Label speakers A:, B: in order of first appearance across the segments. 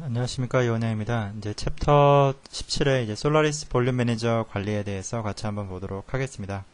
A: 안녕하십니까, 이원영입니다. 이제 챕터 17의 이제 솔라리스 볼륨 매니저 관리에 대해서 같이 한번 보도록 하겠습니다.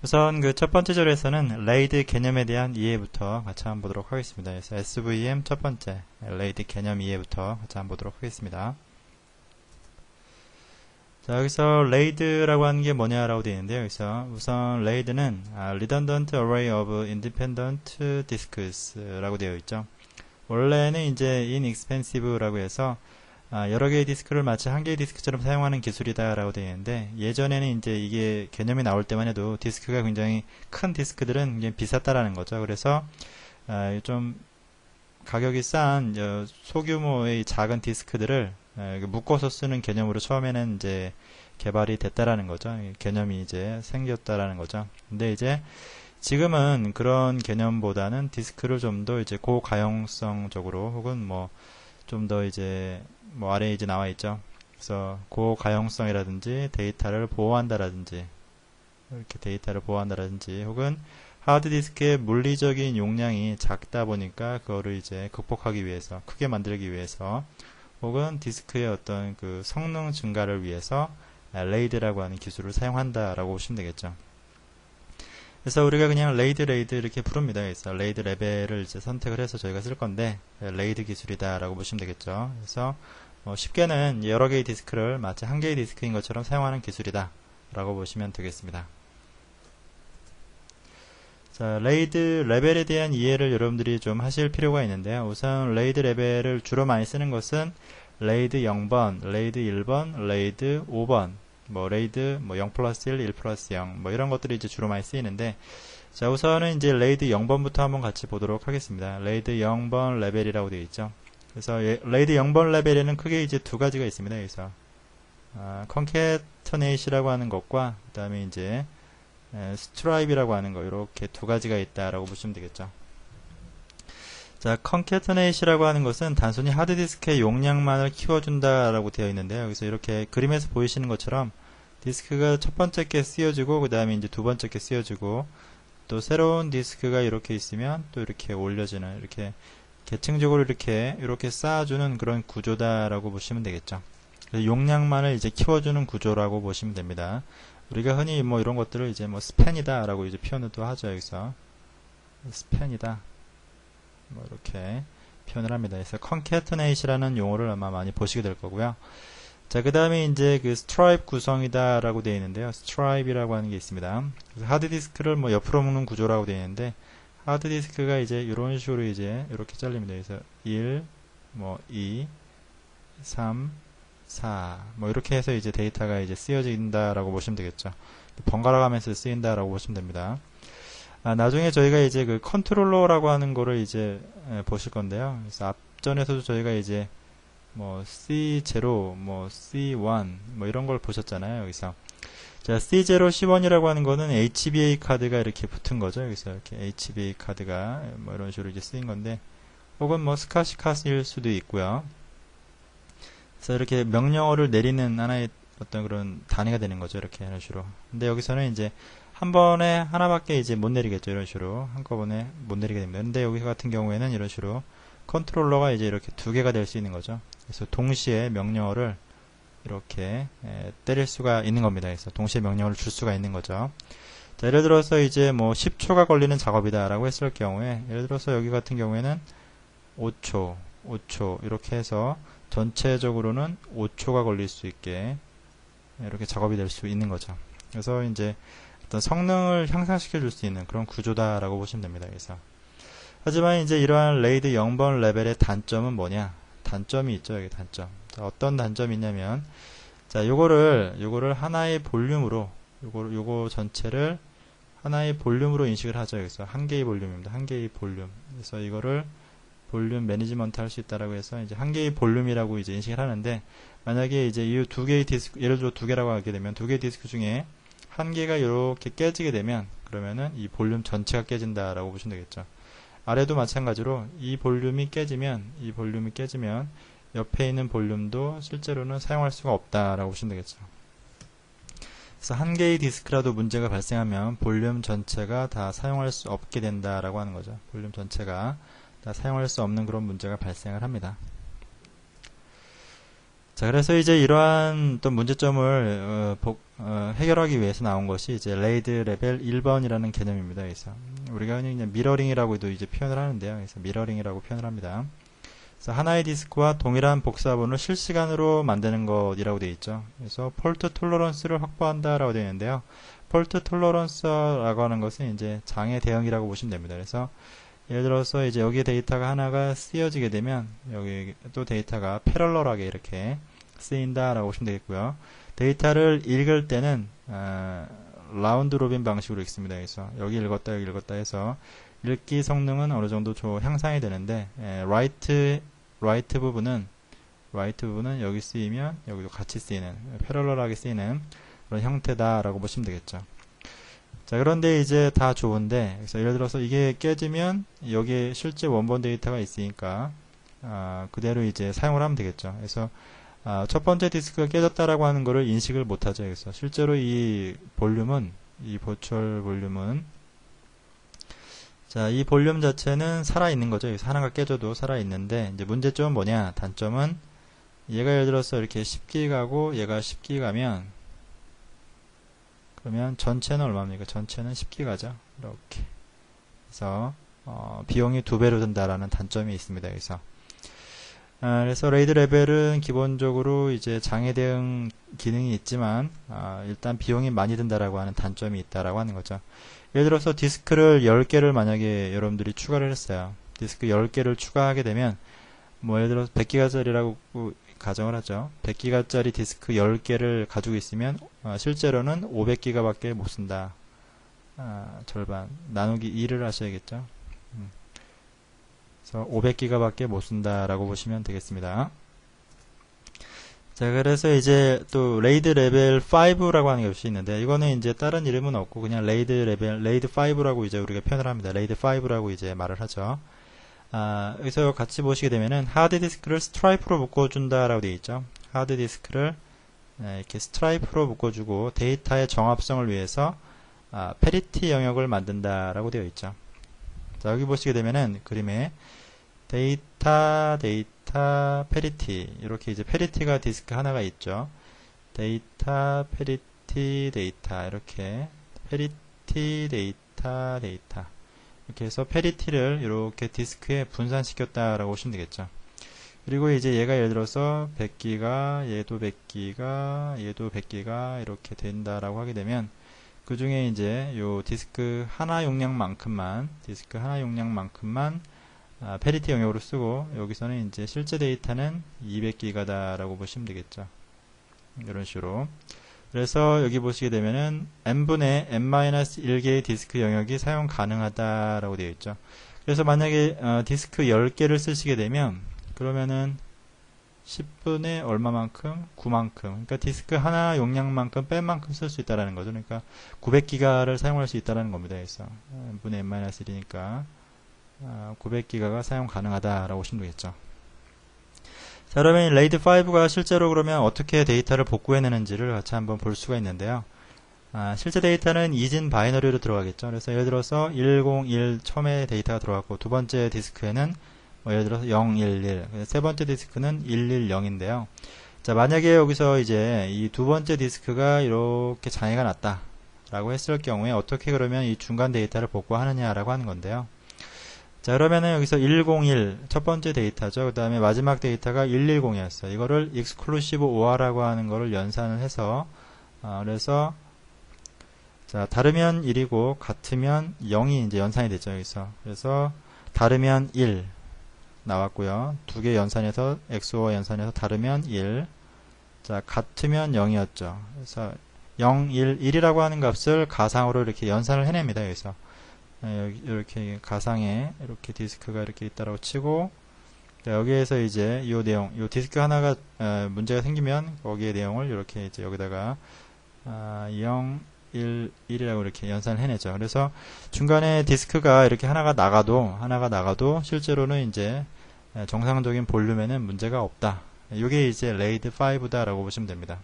A: 우선 그 첫 번째 절에서는 레이드 개념에 대한 이해부터 같이 한번 보도록 하겠습니다. 그래서 SVM 첫 번째 레이드 개념 이해부터 같이 한번 보도록 하겠습니다. 자, 여기서 레이드라고 하는 게 뭐냐라고 되어 있는데요. 여기서 우선 레이드는 redundant array of independent disks라고 되어 있죠. 원래는 이제 inexpensive라고 해서 여러 개의 디스크를 마치 한 개의 디스크처럼 사용하는 기술이다 라고 되어 있는데, 예전에는 이제 이게 개념이 나올 때만 해도 디스크가 굉장히 큰 디스크들은 굉장히 비쌌다라는 거죠. 그래서 좀 가격이 싼 소규모의 작은 디스크들을 묶어서 쓰는 개념으로 처음에는 이제 개발이 됐다라는 거죠. 개념이 이제 생겼다라는 거죠. 근데 이제 지금은 그런 개념보다는 디스크를 좀 더 이제 고가용성적으로, 혹은 뭐 좀 더 이제 뭐 아래에 이제 나와 있죠. 그래서 고가용성이라든지 데이터를 보호한다라든지, 이렇게 데이터를 보호한다라든지, 혹은 하드디스크의 물리적인 용량이 작다 보니까 그거를 이제 극복하기 위해서, 크게 만들기 위해서, 혹은 디스크의 어떤 그 성능 증가를 위해서 레이드라고 하는 기술을 사용한다라고 보시면 되겠죠. 그래서 우리가 그냥 레이드 이렇게 부릅니다. 그래서 레이드 레벨을 이제 선택을 해서 저희가 쓸 건데, 레이드 기술이다 라고 보시면 되겠죠. 그래서 쉽게는 여러 개의 디스크를 마치 한 개의 디스크인 것처럼 사용하는 기술이다 라고 보시면 되겠습니다. 자, 레이드 레벨에 대한 이해를 여러분들이 좀 하실 필요가 있는데요. 우선 레이드 레벨을 주로 많이 쓰는 것은 레이드 0번, 레이드 1번, 레이드 5번, 뭐 레이드 0 플러스 1, 1 플러스 0, 뭐 이런 것들이 이제 주로 많이 쓰이는데, 자, 우선은 이제 레이드 0번부터 한번 같이 보도록 하겠습니다. 레이드 0번 레벨이라고 되어 있죠. 그래서 레이드 0번 레벨에는 크게 이제 두 가지가 있습니다. 그래서 concatenate이라고 하는 것과 그 다음에 이제 stripe이라고 하는 거, 이렇게 두 가지가 있다라고 보시면 되겠죠. 자, concatenate이라고 하는 것은 단순히 하드디스크의 용량만을 키워준다라고 되어 있는데요. 여기서 이렇게 그림에서 보이시는 것처럼 디스크가 첫 번째 게 쓰여지고, 그 다음에 이제 두 번째 게 쓰여지고, 또 새로운 디스크가 이렇게 있으면 또 이렇게 올려지는, 이렇게 계층적으로 이렇게 쌓아주는 그런 구조다라고 보시면 되겠죠. 그래서 용량만을 이제 키워주는 구조라고 보시면 됩니다. 우리가 흔히 뭐 이런 것들을 이제 뭐 스팬이다 라고 이제 표현을 또 하죠. 여기서 스팬이다, 뭐 이렇게 표현을 합니다. 그래서 concatenate이라는 용어를 아마 많이 보시게 될 거고요. 자, 그 다음에 이제 그 stripe 구성이다 라고 되어 있는데요. stripe이라고 하는 게 있습니다. 그래서 하드디스크를 뭐 옆으로 묶는 구조라고 되어 있는데, 하드디스크가 이제 이런 식으로 이제 이렇게 잘립니다. 그래서 1, 뭐 2, 3, 4, 뭐 이렇게 해서 이제 데이터가 이제 쓰여진다라고 보시면 되겠죠. 번갈아 가면서 쓰인다라고 보시면 됩니다. 나중에 저희가 이제 그 컨트롤러라고 하는 거를 이제 보실 건데요. 그래서 앞전에서도 저희가 이제 뭐 C0, 뭐 C1, 뭐 이런 걸 보셨잖아요. 여기서 자, C0, C1이라고 하는 거는 HBA 카드가 이렇게 붙은 거죠. 여기서 이렇게 HBA 카드가 뭐 이런 식으로 이제 쓰인 건데, 혹은 뭐 스카시 카스일 수도 있고요. 그래서 이렇게 명령어를 내리는 하나의 어떤 그런 단위가 되는 거죠. 이렇게 이런 식으로. 근데 여기서는 이제 한 번에 하나밖에 이제 못 내리겠죠. 이런 식으로 한꺼번에 못 내리게 됩니다. 근데 여기 같은 경우에는 이런 식으로 컨트롤러가 이제 이렇게 두 개가 될 수 있는 거죠. 그래서 동시에 명령어를 이렇게 때릴 수가 있는 겁니다. 그래서 동시에 명령어를 줄 수가 있는 거죠. 자, 예를 들어서 이제 뭐 10초가 걸리는 작업이다 라고 했을 경우에, 예를 들어서 여기 같은 경우에는 5초 이렇게 해서 전체적으로는 5초가 걸릴 수 있게 이렇게 작업이 될 수 있는 거죠. 그래서 이제 어떤 성능을 향상시켜 줄 수 있는 그런 구조다라고 보시면 됩니다. 그래서 하지만 이제 이러한 레이드 0번 레벨의 단점은 뭐냐? 단점이 있죠. 여기 단점. 자, 어떤 단점이 있냐면, 자, 요거를 하나의 볼륨으로, 요거 전체를 하나의 볼륨으로 인식을 하죠. 여기서 한 개의 볼륨입니다. 한 개의 볼륨. 그래서 이거를 볼륨 매니지먼트 할 수 있다라고 해서 이제 한 개의 볼륨이라고 이제 인식을 하는데, 만약에 이제 이 두 개의 디스크, 예를 들어 두 개라고 하게 되면 두 개의 디스크 중에 한 개가 이렇게 깨지게 되면, 그러면은 이 볼륨 전체가 깨진다라고 보시면 되겠죠. 아래도 마찬가지로 이 볼륨이 깨지면 옆에 있는 볼륨도 실제로는 사용할 수가 없다라고 보시면 되겠죠. 그래서 한 개의 디스크라도 문제가 발생하면 볼륨 전체가 다 사용할 수 없게 된다라고 하는 거죠. 볼륨 전체가 다 사용할 수 없는 그런 문제가 발생을 합니다. 자, 그래서 이제 이러한 또 문제점을 해결하기 위해서 나온 것이 이제 레이드 레벨 1번이라는 개념입니다. 그래서 우리가 흔히 그냥 미러링이라고도 이제 표현을 하는데요. 그래서 미러링이라고 표현을 합니다. 그래서 하나의 디스크와 동일한 복사본을 실시간으로 만드는 것이라고 되어 있죠. 그래서 폴트 톨러런스를 확보한다라고 되어 있는데요. 폴트 톨러런스라고 하는 것은 이제 장애 대응이라고 보시면 됩니다. 그래서 예를 들어서 이제 여기 데이터가 하나가 쓰여지게 되면 여기 또 데이터가 패럴럴하게 이렇게 쓰인다라고 보시면 되겠고요. 데이터를 읽을 때는 라운드 로빈 방식으로 읽습니다. 그래서 여기 읽었다 여기 읽었다 해서 읽기 성능은 어느 정도 향상이 되는데 라이트 부분은 여기 쓰이면 여기도 같이 쓰이는 패럴럴하게 쓰이는 그런 형태다라고 보시면 되겠죠. 자, 그런데 이제 다 좋은데, 그래서 예를 들어서 이게 깨지면 여기에 실제 원본 데이터가 있으니까 그대로 이제 사용을 하면 되겠죠. 그래서 첫 번째 디스크가 깨졌다라고 하는 거를 인식을 못하죠. 그래서 실제로 이 볼륨은, 이 버추얼 볼륨은, 자, 이 볼륨 자체는 살아있는 거죠. 그래서 하나가 깨져도 살아있는데, 이제 문제점은 뭐냐? 단점은 얘가 예를 들어서 이렇게 10기가고 얘가 10기가면 그러면 전체는 얼마입니까? 전체는 10기가죠. 이렇게. 그래서 비용이 2배로 든다라는 단점이 있습니다. 그래서 레이드 레벨은 기본적으로 이제 장애 대응 기능이 있지만 일단 비용이 많이 든다라고 하는 단점이 있다라고 하는 거죠. 예를 들어서 디스크를 10개를 만약에 여러분들이 추가를 했어요. 디스크 10개를 추가하게 되면 뭐 예를 들어서 100기가짜리라고 가정을 하죠. 100기가짜리 디스크 10개를 가지고 있으면 실제로는 500기가밖에 못 쓴다. 절반 나누기 2를 하셔야겠죠. 그래서 500기가밖에 못 쓴다라고 보시면 되겠습니다. 자, 그래서 이제 또 레이드 레벨 5라고 하는 것이 있는데 이거는 이제 다른 이름은 없고 그냥 레이드 5라고 이제 우리가 표현을 합니다. 레이드 5라고 이제 말을 하죠. 여기서 같이 보시게 되면은 하드디스크를 스트라이프로 묶어준다라고 되어 있죠. 하드디스크를 이렇게 스트라이프로 묶어주고 데이터의 정합성을 위해서 페리티 영역을 만든다라고 되어 있죠. 자, 여기 보시게 되면은 그림에 데이터 페리티 이렇게 이제 페리티가 디스크 하나가 있죠. 데이터 페리티 데이터 이렇게 페리티 데이터 이렇게 해서 페리티를 이렇게 디스크에 분산시켰다라고 보시면 되겠죠. 그리고 이제 얘가 예를 들어서 100기가, 얘도 100기가, 얘도 100기가 이렇게 된다라고 하게 되면 그 중에 이제 요 디스크 하나 용량만큼만 페리티 영역으로 쓰고 여기서는 이제 실제 데이터는 200기가다라고 보시면 되겠죠. 이런 식으로. 그래서 여기 보시게 되면은 n분의 n-1개의 디스크 영역이 사용 가능하다라고 되어 있죠. 그래서 만약에 디스크 10개를 쓰시게 되면 그러면은 10분의 얼마만큼? 9만큼. 그러니까 디스크 하나 용량만큼 뺀 만큼 쓸 수 있다라는 거죠. 그러니까 900기가를 사용할 수 있다라는 겁니다. 그래서 n분의 n-1이니까 900기가가 사용 가능하다라고 보시면 되겠죠. 자, 그러면 레이드 5가 실제로 그러면 어떻게 데이터를 복구해내는지를 같이 한번 볼 수가 있는데요. 실제 데이터는 이진 바이너리로 들어가겠죠. 그래서 예를 들어서 101 처음에 데이터가 들어갔고 두 번째 디스크에는 뭐 예를 들어서 011, 세 번째 디스크는 110인데요. 자, 만약에 여기서 이제 이 두 번째 디스크가 이렇게 장애가 났다라고 했을 경우에 어떻게 그러면 이 중간 데이터를 복구하느냐라고 하는 건데요. 자, 그러면은 여기서 101 첫 번째 데이터죠. 그 다음에 마지막 데이터가 110이었어요. 이거를 exclusive OR라고 하는 거를 연산을 해서 그래서 자, 다르면 1이고 같으면 0이 이제 연산이 됐죠. 여기서. 그래서 다르면 1 나왔고요. 두 개 연산해서 XOR 연산해서 다르면 1. 자, 같으면 0이었죠. 그래서 0, 1, 1이라고 하는 값을 가상으로 이렇게 연산을 해냅니다. 여기서. 이렇게 가상에 이렇게 디스크가 이렇게 있다라고 치고 여기에서 이제 이 내용, 이 디스크 하나가 문제가 생기면 거기에 내용을 이렇게 이제 여기다가 0, 1, 1이라고 이렇게 연산을 해내죠. 그래서 중간에 디스크가 이렇게 하나가 나가도 실제로는 이제 정상적인 볼륨에는 문제가 없다. 이게 이제 레이드 5다라고 보시면 됩니다.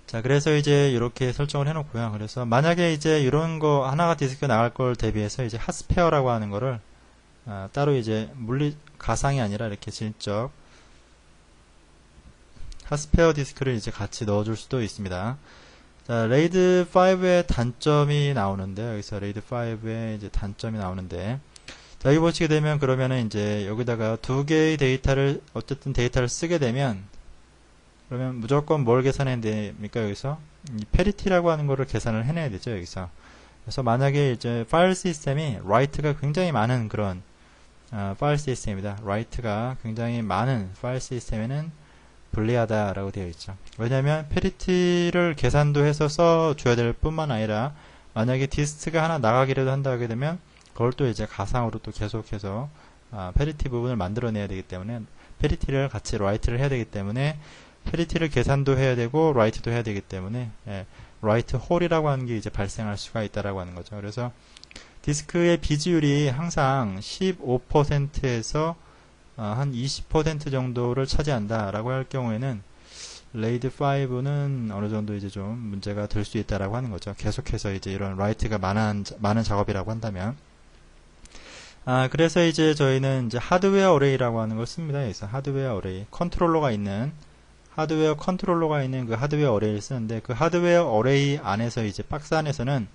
A: 자, 그래서 이제 이렇게 설정을 해놓고요. 그래서 만약에 이제 이런 거 하나가 디스크 나갈 걸 대비해서 이제 핫스페어라고 하는 거를 따로 이제 가상이 아니라 이렇게 질적 핫스페어 디스크를 이제 같이 넣어줄 수도 있습니다. 자, 레이드 5의 단점이 나오는데, 여기서 레이드 5의 이제 단점이 나오는데, 자, 여기 보시게 되면 그러면은 이제 여기다가 두 개의 데이터를, 어쨌든 데이터를 쓰게 되면, 그러면 무조건 뭘 계산해야 됩니까, 여기서? 이 페리티라고 하는 거를 계산을 해내야 되죠, 여기서. 그래서 만약에 이제 파일 시스템이 write가 굉장히 많은 그런, 파일 시스템입니다. write가 굉장히 많은 파일 시스템에는 불리하다라고 되어 있죠. 왜냐하면 페리티를 계산도 해서 써줘야 될 뿐만 아니라 만약에 디스크가 하나 나가기라도 한다 하게 되면 그걸 또 이제 가상으로 또 계속해서 페리티 부분을 만들어내야 되기 때문에 페리티를 같이 라이트를 해야 되기 때문에 페리티를 계산도 해야 되고 라이트도 해야 되기 때문에 라이트 홀이라고 하는 게 이제 발생할 수가 있다라고 하는 거죠. 그래서 디스크의 비지율이 항상 15%에서 한 20% 정도를 차지한다라고 할 경우에는 레이드 5는 어느 정도 이제 좀 문제가 될 수 있다라고 하는 거죠. 계속해서 이제 이런 라이트가 많은 작업이라고 한다면. 그래서 이제 저희는 이제 하드웨어 어레이라고 하는 걸 씁니다. 그래서 하드웨어 어레이, 하드웨어 컨트롤러가 있는 그 하드웨어 어레이를 쓰는데 그 하드웨어 어레이 안에서 이제 박스 안에서는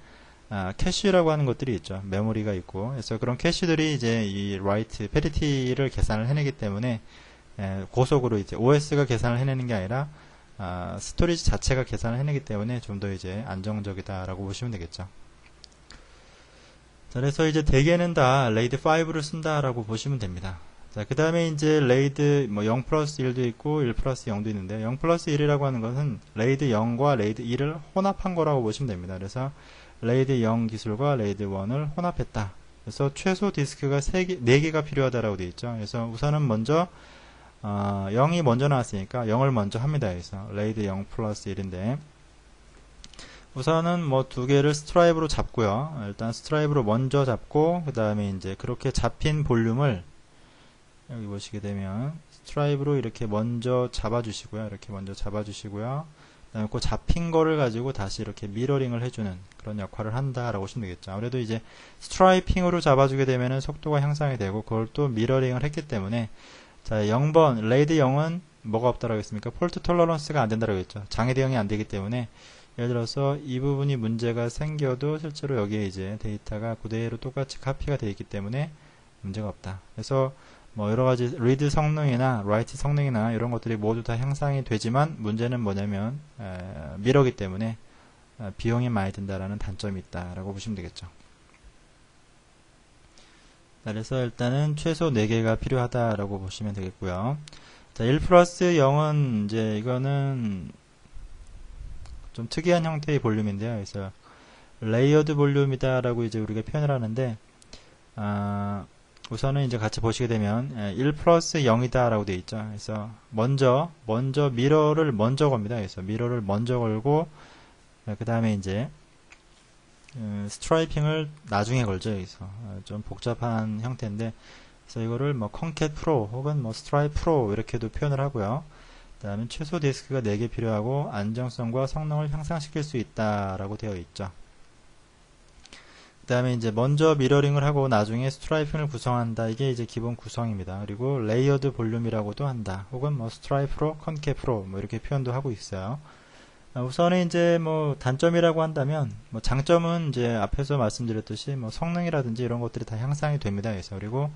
A: 캐시라고 하는 것들이 있죠. 메모리가 있고. 그래서 그런 캐시들이 이제 이 write, 페리티를 계산을 해내기 때문에, 고속으로 이제 OS가 계산을 해내는 게 아니라, 스토리지 자체가 계산을 해내기 때문에 좀 더 이제 안정적이다라고 보시면 되겠죠. 자, 그래서 이제 대개는 다 레이드 5를 쓴다라고 보시면 됩니다. 자, 그 다음에 이제 레이드, 0 플러스 1도 있고, 1 플러스 0도 있는데, 0 플러스 1이라고 하는 것은 레이드 0과 레이드 1을 혼합한 거라고 보시면 됩니다. 그래서, 레이드 0 기술과 레이드 1을 혼합했다. 그래서 최소 디스크가 4개가 필요하다라고 되어 있죠. 그래서 우선은 먼저 0이 먼저 나왔으니까 0을 먼저 합니다. 그래서 레이드 0 플러스 1인데 우선은 뭐 2개를 스트라이브로 잡고요. 일단 스트라이브로 먼저 잡고 그 다음에 이제 그렇게 잡힌 볼륨을 여기 보시게 되면 스트라이브로 이렇게 먼저 잡아주시고요. 이렇게 먼저 잡아주시고요. 그다음에 그 잡힌 거를 가지고 다시 이렇게 미러링을 해주는 그런 역할을 한다라고 보시면 되겠죠. 아무래도 이제 스트라이핑으로 잡아주게 되면은 속도가 향상이 되고 그걸 또 미러링을 했기 때문에 자 0번 레이드 0은 뭐가 없다라고 했습니까? 폴트 톨러런스가 안 된다라고 했죠. 장애 대응이 안 되기 때문에 예를 들어서 이 부분이 문제가 생겨도 실제로 여기에 이제 데이터가 그대로 똑같이 카피가 되어 있기 때문에 문제가 없다. 그래서 뭐 여러가지 리드 성능이나 라이트 성능이나 이런 것들이 모두 다 향상이 되지만 문제는 뭐냐면 미러기 때문에 비용이 많이 든다라는 단점이 있다라고 보시면 되겠죠. 그래서 일단은 최소 4개가 필요하다라고 보시면 되겠고요. 자, 1 플러스 0은 이제 이거는 좀 특이한 형태의 볼륨인데요. 그래서 레이어드 볼륨이다라고 이제 우리가 표현을 하는데 우선은 이제 같이 보시게 되면 1 플러스 0이다 라고 되어 있죠. 그래서 먼저 미러를 먼저 겁니다. 그래서 미러를 먼저 걸고 그 다음에 이제 스트라이핑을 나중에 걸죠. 여기서 좀 복잡한 형태인데 그래서 이거를 뭐 컨캣 프로 혹은 뭐 스트라이프 프로 이렇게도 표현을 하고요. 그 다음에 최소 디스크가 4개 필요하고 안정성과 성능을 향상시킬 수 있다라고 되어 있죠. 그 다음에 이제 먼저 미러링을 하고 나중에 스트라이핑을 구성한다. 이게 이제 기본 구성입니다. 그리고 레이어드 볼륨이라고도 한다. 혹은 뭐 스트라이프로, 컨캡으로 뭐 이렇게 표현도 하고 있어요. 우선은 이제 뭐 단점이라고 한다면 뭐 장점은 이제 앞에서 말씀드렸듯이 뭐 성능이라든지 이런 것들이 다 향상이 됩니다. 그래서 그리고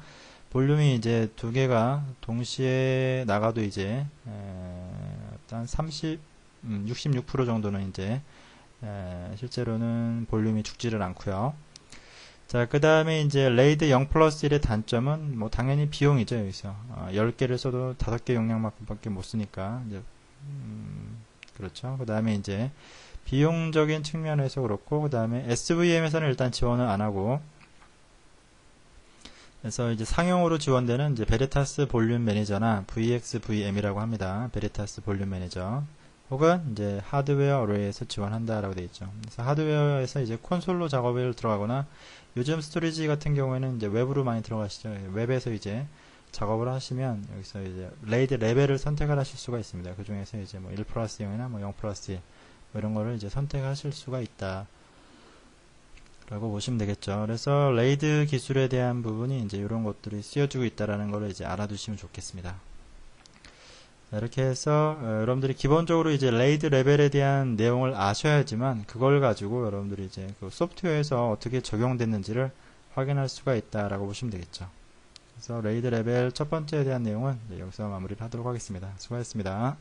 A: 볼륨이 이제 2개가 동시에 나가도 이제 일단 66% 정도는 이제 실제로는 볼륨이 죽지를 않고요. 자, 그 다음에 이제 레이드 0 플러스 1의 단점은 뭐 당연히 비용이죠. 여기서 10개를 써도 5개 용량만큼밖에 못 쓰니까 이제 그렇죠. 그 다음에 이제 비용적인 측면에서 그렇고 그 다음에 SVM에서는 일단 지원을 안 하고 그래서 이제 상용으로 지원되는 이제 베리타스 볼륨 매니저나 VXVM이라고 합니다. 베리타스 볼륨 매니저 혹은 이제 하드웨어 어레이에서 지원한다라고 되어 있죠. 그래서 하드웨어에서 이제 콘솔로 작업을 들어가거나 요즘 스토리지 같은 경우에는 이제 웹으로 많이 들어가시죠. 웹에서 이제 작업을 하시면 여기서 이제 레이드 레벨을 선택을 하실 수가 있습니다. 그 중에서 이제 뭐 1 플러스 0이나 뭐 0 플러스 1 뭐 이런 거를 이제 선택하실 수가 있다. 라고 보시면 되겠죠. 그래서 레이드 기술에 대한 부분이 이제 이런 것들이 쓰여지고 있다라는 걸 이제 알아두시면 좋겠습니다. 이렇게 해서 여러분들이 기본적으로 이제 레이드 레벨에 대한 내용을 아셔야지만 그걸 가지고 여러분들이 이제 그 소프트웨어에서 어떻게 적용됐는지를 확인할 수가 있다라고 보시면 되겠죠. 그래서 레이드 레벨 첫 번째에 대한 내용은 여기서 마무리를 하도록 하겠습니다. 수고하셨습니다.